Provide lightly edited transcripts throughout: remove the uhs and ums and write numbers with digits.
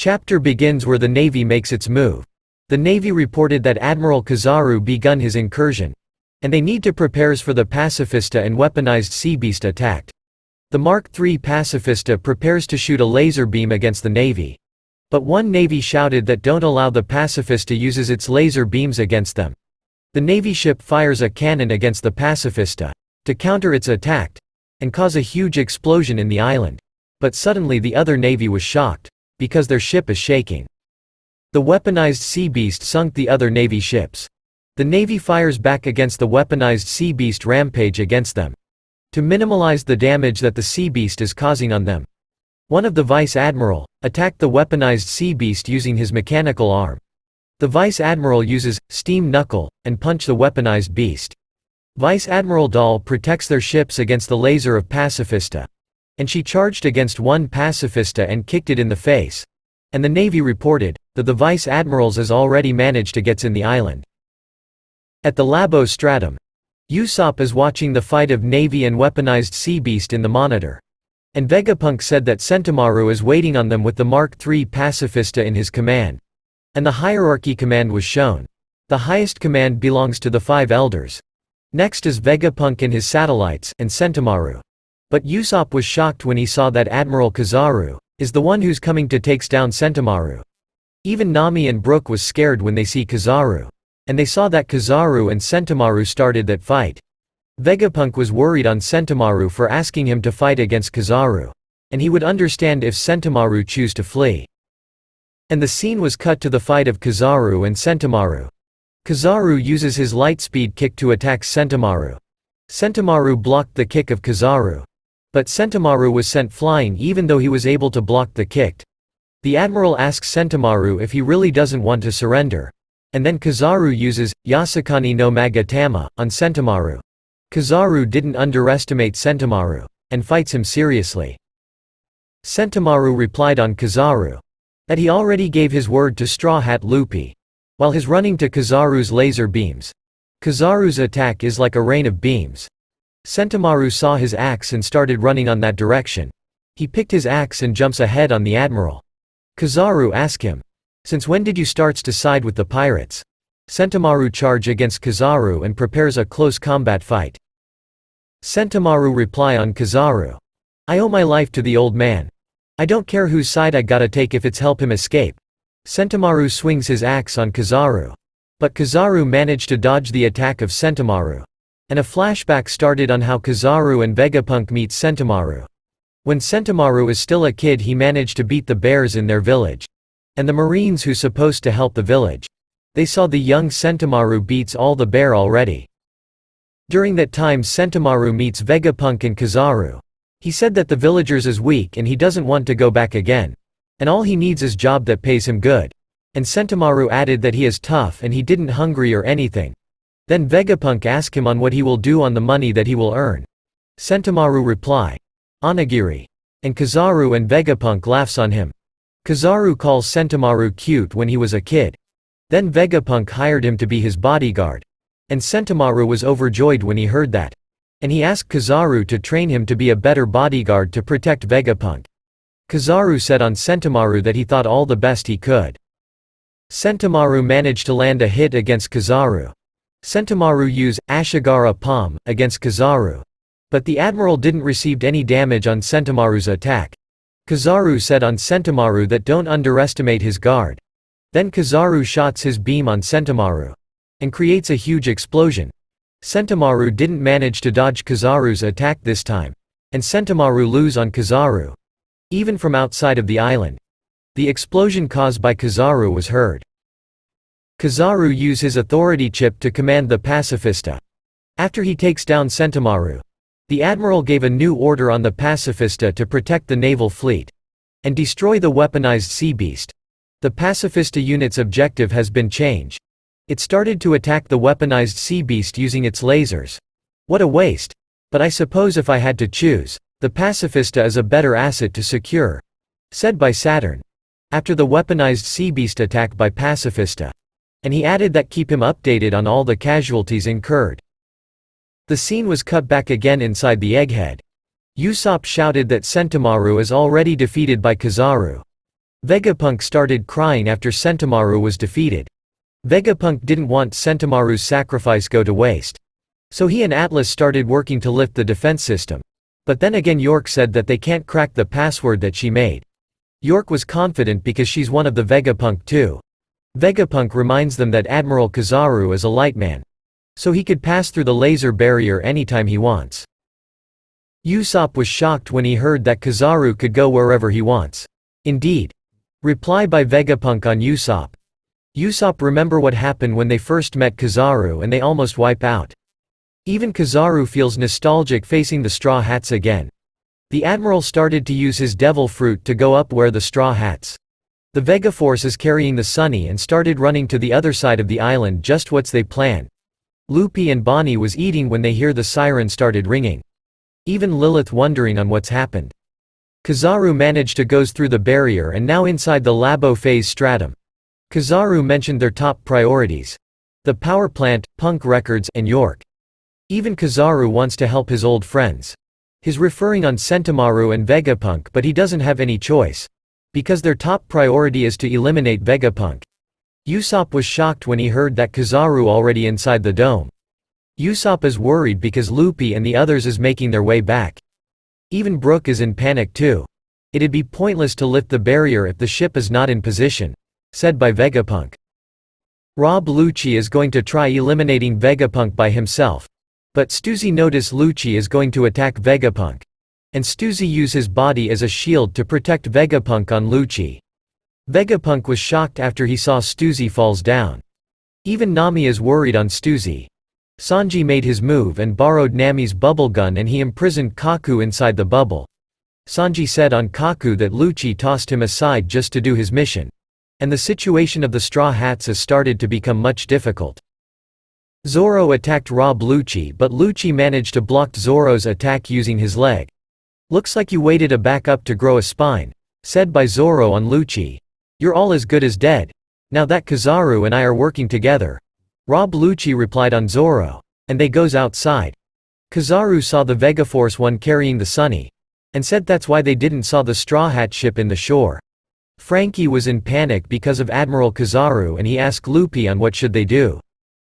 chapter begins where the Navy makes its move. The Navy reported that Admiral Kizaru begun his incursion, and they need to prepares for the Pacifista and weaponized sea beast attacked. The Mark III Pacifista prepares to shoot a laser beam against the Navy. But one Navy shouted that don't allow the Pacifista uses its laser beams against them. The Navy ship fires a cannon against the Pacifista to counter its attack and cause a huge explosion in the island. But suddenly the other Navy was shocked, because their ship is shaking. The weaponized sea beast sunk the other Navy ships. The Navy fires back against the weaponized sea beast rampage against them, to minimize the damage that the sea beast is causing on them. One of the vice admiral attacked the weaponized sea beast using his mechanical arm. The vice admiral uses steam knuckle and punch the weaponized beast. Vice Admiral Dahl protects their ships against the laser of Pacifista, and she charged against one Pacifista and kicked it in the face. And the Navy reported that the vice admirals has already managed to get in the island. At the Labo Stratum, Usopp is watching the fight of Navy and weaponized sea beast in the monitor. And Vegapunk said that Sentomaru is waiting on them with the Mark III Pacifista in his command. And the hierarchy command was shown. The highest command belongs to the 5 elders. Next is Vegapunk and his satellites, and Sentomaru. But Usopp was shocked when he saw that Admiral Kizaru is the one who's coming to takes down Sentomaru. Even Nami and Brook was scared when they see Kizaru. And they saw that Kizaru and Sentomaru started that fight. Vegapunk was worried on Sentomaru for asking him to fight against Kizaru. And he would understand if Sentomaru choose to flee. And the scene was cut to the fight of Kizaru and Sentomaru. Kizaru uses his lightspeed kick to attack Sentomaru. Sentomaru blocked the kick of Kizaru. But Sentomaru was sent flying even though he was able to block the kick. The admiral asks Sentomaru if he really doesn't want to surrender. And then Kizaru uses Yasukani no Magatama on Sentomaru. Kizaru didn't underestimate Sentomaru, and fights him seriously. Sentomaru replied on Kizaru that he already gave his word to Straw Hat Luffy. While he's running to Kizaru's laser beams. Kizaru's attack is like a rain of beams. Sentomaru saw his axe and started running on that direction. He picked his axe and jumps ahead on the admiral. Kizaru asked him, "Since when did you start to side with the pirates?" Sentomaru charge against Kizaru and prepares a close combat fight. Sentomaru reply on Kizaru, "I owe my life to the old man. I don't care whose side I gotta take if it's help him escape." Sentomaru swings his axe on Kizaru. But Kizaru managed to dodge the attack of Sentomaru. And a flashback started on how Kizaru and Vegapunk meet Sentomaru. When Sentomaru is still a kid he managed to beat the bears in their village. And the marines who supposed to help the village. They saw the young Sentomaru beats all the bear already. During that time Sentomaru meets Vegapunk and Kizaru. He said that the villagers is weak and he doesn't want to go back again. And all he needs is job that pays him good. And Sentomaru added that he is tough and he didn't hungry or anything. Then Vegapunk asked him on what he will do on the money that he will earn. Sentomaru reply, "Onigiri." And Kizaru and Vegapunk laughs on him. Kizaru calls Sentomaru cute when he was a kid. Then Vegapunk hired him to be his bodyguard. And Sentomaru was overjoyed when he heard that. And he asked Kizaru to train him to be a better bodyguard to protect Vegapunk. Kizaru said on Sentomaru that he thought all the best he could. Sentomaru managed to land a hit against Kizaru. Sentomaru used Ashigara Palm against Kizaru. But the admiral didn't receive any damage on Sentomaru's attack. Kizaru said on Sentomaru that don't underestimate his guard. Then Kizaru shots his beam on Sentomaru. And creates a huge explosion. Sentomaru didn't manage to dodge Kizaru's attack this time. And Sentomaru lose on Kizaru. Even from outside of the island. The explosion caused by Kizaru was heard. Kizaru used his authority chip to command the Pacifista. After he takes down Sentomaru, the admiral gave a new order on the Pacifista to protect the naval fleet and destroy the weaponized sea beast. The Pacifista unit's objective has been changed. It started to attack the weaponized sea beast using its lasers. What a waste. But I suppose if I had to choose, the Pacifista is a better asset to secure. Said by Saturn. After the weaponized sea beast attack by Pacifista. And he added that keep him updated on all the casualties incurred. The scene was cut back again inside the EggHead. Usopp shouted that Sentomaru is already defeated by Kizaru. Vegapunk started crying after Sentomaru was defeated. Vegapunk didn't want Sentomaru's sacrifice go to waste. So he and Atlas started working to lift the defense system. But then again York said that they can't crack the password that she made. York was confident because she's one of the Vegapunk too. Vegapunk reminds them that Admiral Kizaru is a light man. So he could pass through the laser barrier anytime he wants. Usopp was shocked when he heard that Kizaru could go wherever he wants. Indeed. Reply by Vegapunk on Usopp. Usopp remember what happened when they first met Kizaru and they almost wipe out. Even Kizaru feels nostalgic facing the Straw Hats again. The Admiral started to use his devil fruit to go up where the Straw Hats. The Vega Force is carrying the Sunny and started running to the other side of the island just what's they plan. Luffy and Bonnie was eating when they hear the siren started ringing. Even Lilith wondering on what's happened. Kizaru managed to goes through the barrier and now inside the Labo phase stratum. Kizaru mentioned their top priorities. The power plant, Punk Records, and York. Even Kizaru wants to help his old friends. He's referring on Sentomaru and Vegapunk but he doesn't have any choice. Because their top priority is to eliminate Vegapunk. Usopp was shocked when he heard that Kizaru already inside the dome. Usopp is worried because Luffy and the others is making their way back. Even Brook is in panic too. It'd be pointless to lift the barrier if the ship is not in position. Said by Vegapunk. Rob Lucci is going to try eliminating Vegapunk by himself. But Stussy notice Lucci is going to attack Vegapunk. And Stussy use his body as a shield to protect Vegapunk on Lucci. Vegapunk was shocked after he saw Stussy falls down. Even Nami is worried on Stussy. Sanji made his move and borrowed Nami's bubble gun and he imprisoned Kaku inside the bubble. Sanji said on Kaku that Lucci tossed him aside just to do his mission. And the situation of the Straw Hats has started to become much difficult. Zoro attacked Rob Lucci but Lucci managed to block Zoro's attack using his leg. Looks like you waited a back up to grow a spine. Said by Zoro on Lucci. You're all as good as dead. Now that Kizaru and I are working together. Rob Lucci replied on Zoro. And they goes outside. Kizaru saw the Vegaforce one carrying the Sunny. And said that's why they didn't saw the Straw Hat ship in the shore. Frankie was in panic because of Admiral Kizaru and he asked Luffy on what should they do.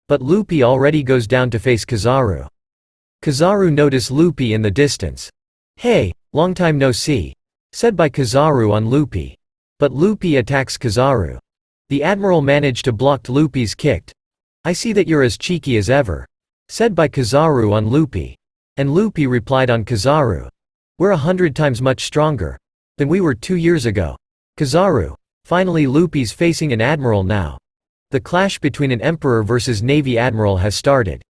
But Luffy already goes down to face Kizaru. Kizaru noticed Luffy in the distance. Hey, long time no see. Said by Kizaru on Luffy. But Luffy attacks Kizaru. The Admiral managed to block Luffy's kick. I see that you're as cheeky as ever. Said by Kizaru on Luffy. And Luffy replied on Kizaru. We're 100 times much stronger than we were 2 years ago. Kizaru. Finally Luffy's facing an admiral now. The clash between an emperor versus navy admiral has started.